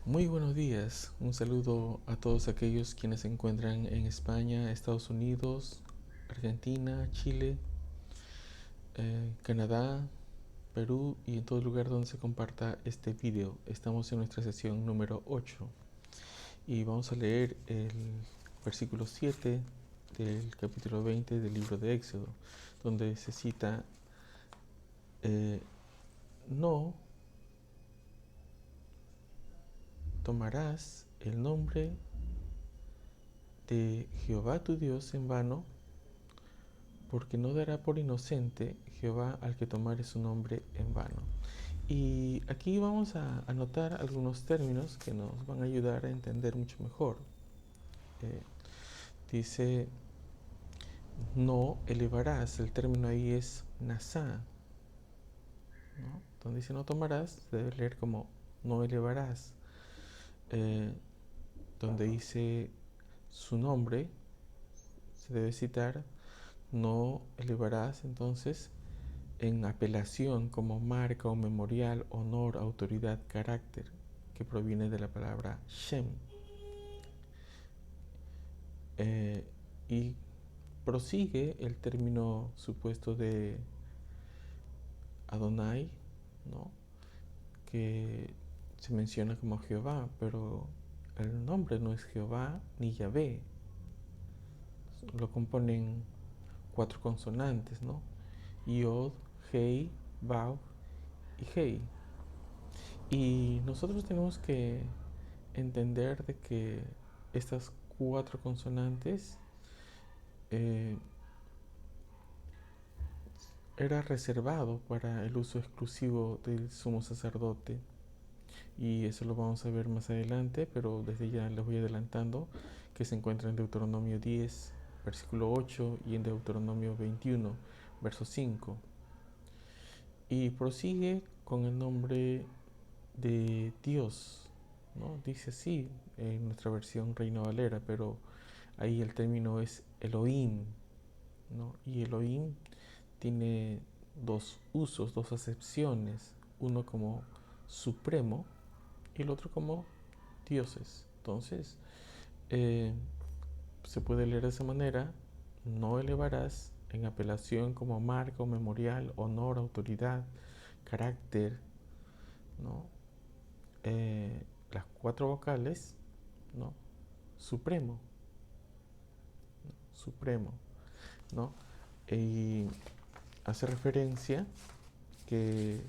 Muy buenos días, un saludo a todos aquellos quienes se encuentran en España, Estados Unidos, Argentina, Chile, Canadá, Perú y en todo lugar donde se comparta este video. Estamos en nuestra sesión número 8 y vamos a leer el versículo 7 del capítulo 20 del libro de Éxodo, donde se cita, eh, no tomarás el nombre de Jehová tu Dios en vano, porque no dará por inocente Jehová al que tomare su nombre en vano. Y aquí vamos a anotar algunos términos que nos van a ayudar a entender mucho mejor. Eh, Dice, no elevarás, el término ahí es nasá, ¿no? Donde dice no tomarás, se debe leer como no elevarás. Eh, Donde dice su nombre, se debe citar no elevarás, entonces en apelación como marca o memorial, honor, autoridad, carácter, que proviene de la palabra Shem. Eh, y prosigue el término supuesto de Adonai, ¿no? Que se menciona como Jehová, pero el nombre no es Jehová ni Yahvé. Lo componen cuatro consonantes, ¿no? Yod, Hei, Vav y Hei. Y nosotros tenemos que entender de que estas cuatro consonantes eh, era reservado para el uso exclusivo del sumo sacerdote, y eso lo vamos a ver más adelante, pero desde ya les voy adelantando que se encuentra en Deuteronomio 10 versículo 8 y en Deuteronomio 21 verso 5, y prosigue con el nombre de Dios, ¿no? Dice así en nuestra versión Reina Valera, pero ahí el término es Elohim, ¿no? Y Elohim tiene dos usos, dos acepciones, uno como supremo y el otro como dioses. Entonces, eh, se puede leer de esa manera: no elevarás en apelación como marca o memorial, honor, autoridad, carácter, ¿no? Las cuatro vocales, ¿no? Supremo, supremo, ¿no? Y hace referencia que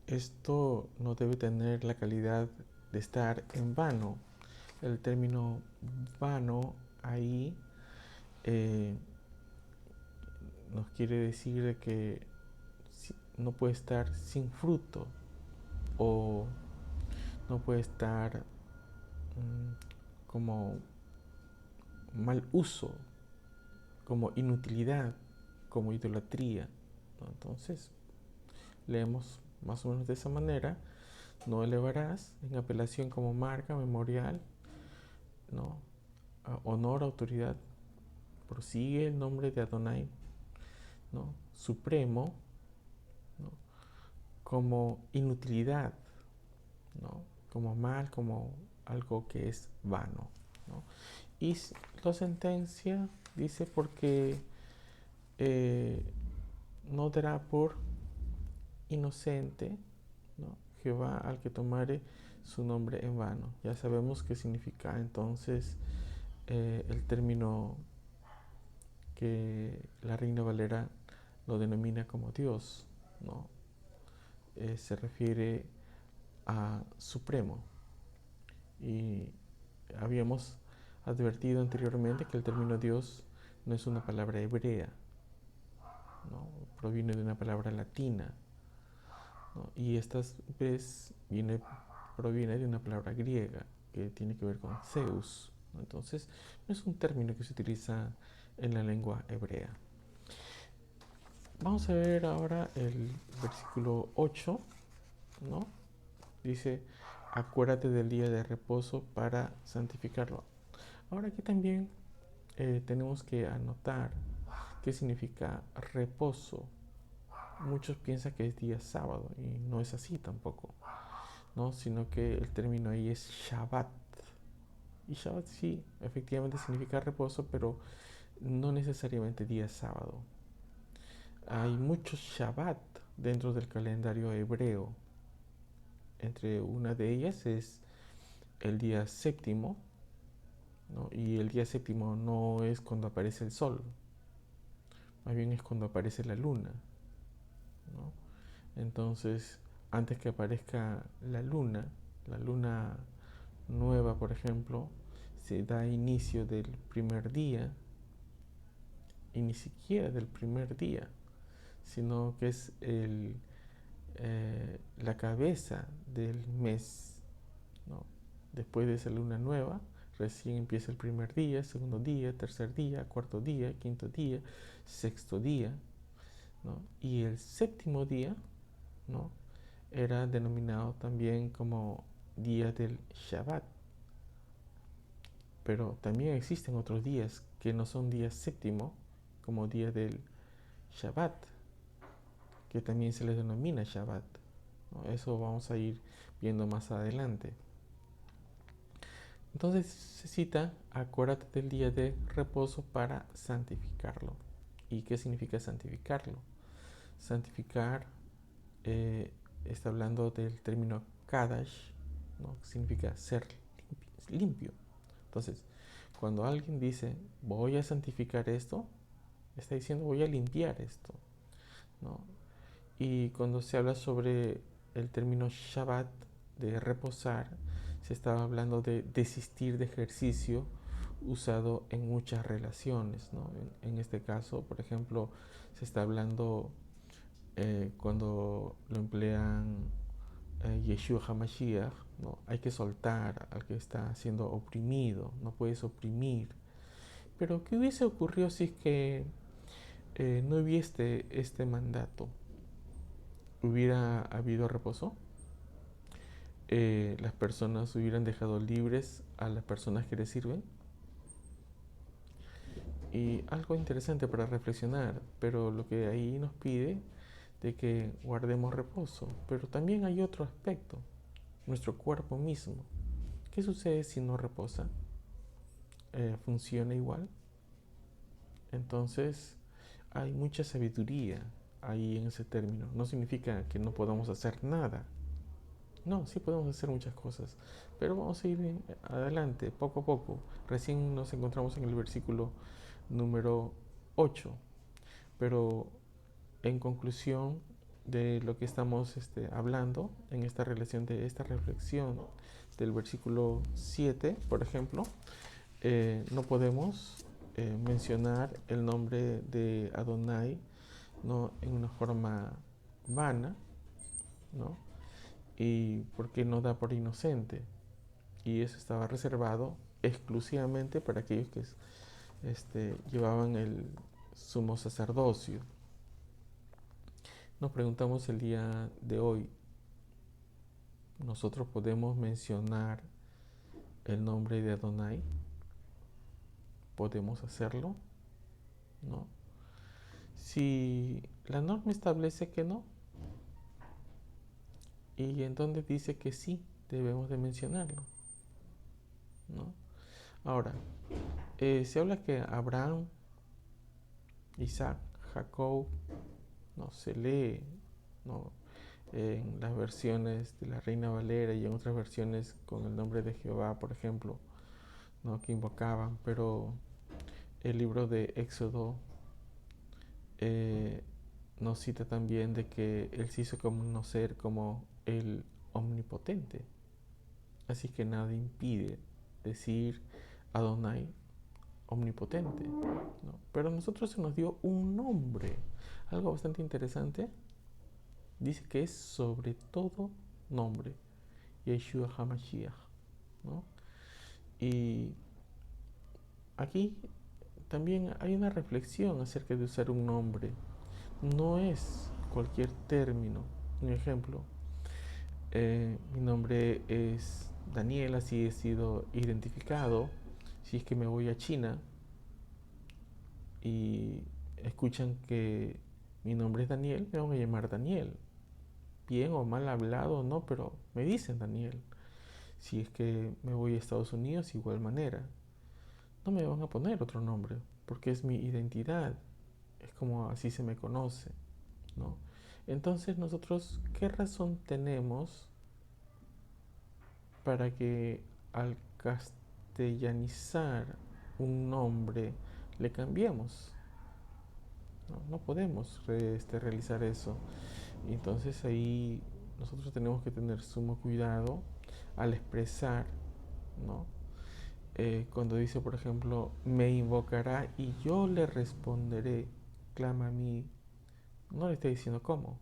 esto no debe tener la calidad de estar en vano. El término vano ahí eh, nos quiere decir que no puede estar sin fruto, o no puede estar como mal uso, como inutilidad, como idolatría, ¿no? Entonces leemos más o menos de esa manera: no elevarás en apelación como marca, memorial, ¿no? Honor, autoridad, prosigue el nombre de Adonai, ¿no? Supremo, ¿no? Como inutilidad, ¿no? Como mal, como algo que es vano, ¿no? Y la sentencia dice porque eh, no dará por inocente, ¿no? Jehová al que tomare su nombre en vano. Ya sabemos qué significa entonces el término que la Reina Valera lo denomina como Dios, ¿no? Se refiere a supremo, y habíamos advertido anteriormente que el término Dios no es una palabra hebrea, ¿no? Proviene de una palabra latina, ¿no? Y esta vez proviene de una palabra griega que tiene que ver con Zeus, ¿no? Entonces no es un término que se utiliza en la lengua hebrea. Vamos a ver ahora el versículo 8, ¿no? Dice, acuérdate del día de reposo para santificarlo. Ahora aquí también tenemos que anotar qué significa reposo, muchos piensan que es día sábado y no es así tampoco, ¿no? Sino que el término ahí es Shabbat. Y Shabbat sí, efectivamente significa reposo, pero no necesariamente día sábado. Hay muchos Shabbat dentro del calendario hebreo. Entre una de ellas es el día séptimo, ¿no? Y el día séptimo no es cuando aparece el sol, más bien es cuando aparece la luna, ¿no? Entonces, antes que aparezca la luna nueva, por ejemplo, se da inicio del primer día, y ni siquiera del primer día, sino que es la cabeza del mes, ¿no? Después de esa luna nueva, recién empieza el primer día, segundo día, tercer día, cuarto día, quinto día, sexto día, ¿no? Y el séptimo día, ¿no? Era denominado también como día del Shabbat. Pero también existen otros días que no son día séptimo, como día del Shabbat, que también se les denomina Shabbat, ¿no? Eso vamos a ir viendo más adelante. Entonces se cita, acuérdate del día de reposo para santificarlo. ¿Y qué significa santificarlo? Santificar está hablando del término Kadash, ¿no? Que significa ser limpio. Entonces, cuando alguien dice voy a santificar esto, está diciendo voy a limpiar esto, ¿no? Y cuando se habla sobre el término Shabbat, de reposar, se estaba hablando de desistir de ejercicio usado en muchas relaciones, ¿no? En este caso, por ejemplo, se está hablando cuando lo emplean Yeshua HaMashiach, ¿no? Hay que soltar al que está siendo oprimido, no puedes oprimir. Pero ¿qué hubiese ocurrido si es que no hubiese este mandato? ¿Hubiera habido reposo? ¿Las personas hubieran dejado libres a las personas que les sirven? Y algo interesante para reflexionar, pero lo que ahí nos pide de que guardemos reposo. Pero también hay otro aspecto, nuestro cuerpo mismo. ¿Qué sucede si no reposa? ¿Funciona igual? Entonces, hay mucha sabiduría ahí en ese término. No significa que no podamos hacer nada. No, sí podemos hacer muchas cosas, pero vamos a ir adelante, poco a poco. Recién nos encontramos en el versículo número 8, pero en conclusión de lo que estamos hablando en esta relación de esta reflexión del versículo 7, por ejemplo, no podemos mencionar el nombre de Adonai, ¿no? En una forma vana, ¿no? Y porque no da por inocente. Y eso estaba reservado exclusivamente para aquellos que llevaban el sumo sacerdocio. Nos preguntamos el día de hoy, ¿nosotros podemos mencionar el nombre de Adonai? ¿Podemos hacerlo? ¿No? Si la norma establece que no, y en donde dice que sí, debemos de mencionarlo, ¿no? Ahora, se habla que Abraham, Isaac, Jacob, no se lee, ¿no? En las versiones de la Reina Valera y en otras versiones con el nombre de Jehová, por ejemplo, ¿no? Que invocaban, pero el libro de Éxodo nos cita también de que Él se hizo conocer como el omnipotente. Así que nada impide decir Adonai omnipotente, ¿no? Pero a nosotros se nos dio un nombre, algo bastante interesante. Dice que es sobre todo nombre, Yeshua HaMashiach, ¿no? Y aquí también hay una reflexión acerca de usar un nombre. No es cualquier término. Un ejemplo, mi nombre es Daniel, así he sido identificado. Si es que me voy a China y escuchan que Mi nombre es Daniel, me van a llamar Daniel. Bien o mal hablado, no, pero me dicen Daniel. Si es que me voy a Estados Unidos, igual manera. No me van a poner otro nombre, porque es mi identidad. Es como así se me conoce, ¿no? Entonces nosotros, ¿qué razón tenemos para que al castellanizar un nombre le cambiemos? No, no podemos realizar eso. Y entonces ahí nosotros tenemos que tener sumo cuidado al expresar, ¿no? Cuando dice, por ejemplo, me invocará y yo le responderé, clama a mí, no le está diciendo cómo,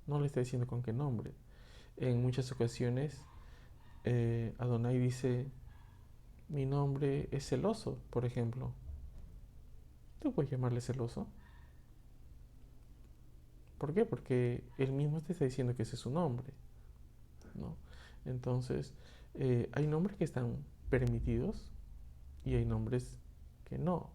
no le está diciendo con qué nombre. En muchas ocasiones, Adonai dice, mi nombre es celoso, por ejemplo. ¿Tú puedes llamarle celoso? ¿Por qué? Porque él mismo te está diciendo que ese es su nombre, ¿no? Entonces, hay nombres que están permitidos y hay nombres que no.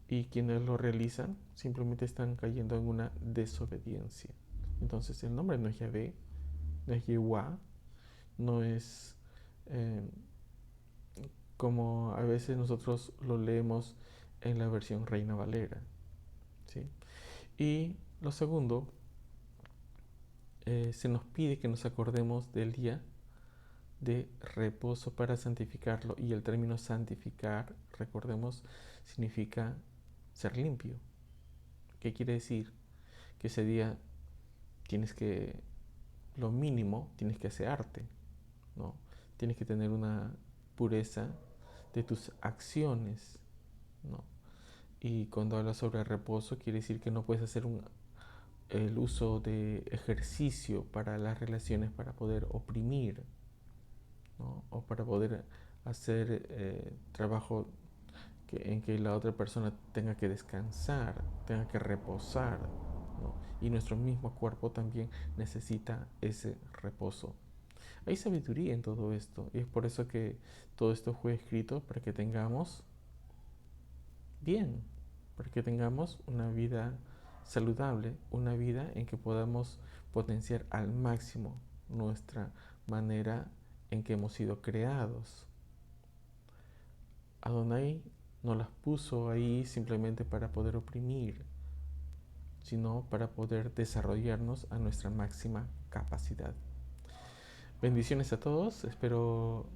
Y quienes lo realizan simplemente están cayendo en una desobediencia. Entonces, el nombre no es Yahvé, no es Yehuá, no es eh, como a veces nosotros lo leemos en la versión Reina Valera, ¿sí? Y lo segundo, se nos pide que nos acordemos del día de reposo para santificarlo. Y el término santificar, recordemos, significa ser limpio. ¿Qué quiere decir? Que ese día tienes que, lo mínimo, tienes que asearte, ¿no? Tienes que tener una pureza de tus acciones, ¿no? Y cuando habla sobre reposo, quiere decir que no puedes hacer el uso de ejercicio para las relaciones para poder oprimir, ¿no? O para poder hacer trabajo en que la otra persona tenga que descansar, tenga que reposar, ¿no? Y nuestro mismo cuerpo también necesita ese reposo. Hay sabiduría en todo esto y es por eso que todo esto fue escrito para que tengamos bien, para que tengamos una vida saludable, una vida en que podamos potenciar al máximo nuestra manera en que hemos sido creados. Adonai no las puso ahí simplemente para poder oprimir, sino para poder desarrollarnos a nuestra máxima capacidad. Bendiciones a todos, espero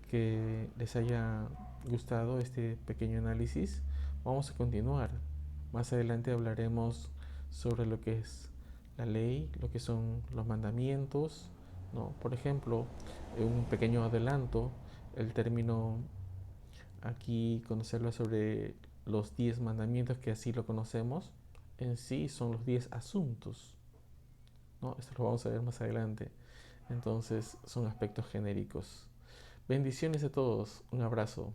que les haya gustado este pequeño análisis. Vamos a continuar. Más adelante hablaremos sobre lo que es la ley, lo que son los mandamientos, ¿no? Por ejemplo, un pequeño adelanto, el término aquí conocerlo sobre los 10 mandamientos, que así lo conocemos, en sí son los 10 asuntos, ¿no? Esto lo vamos a ver más adelante. Entonces son aspectos genéricos. Bendiciones a todos, un abrazo.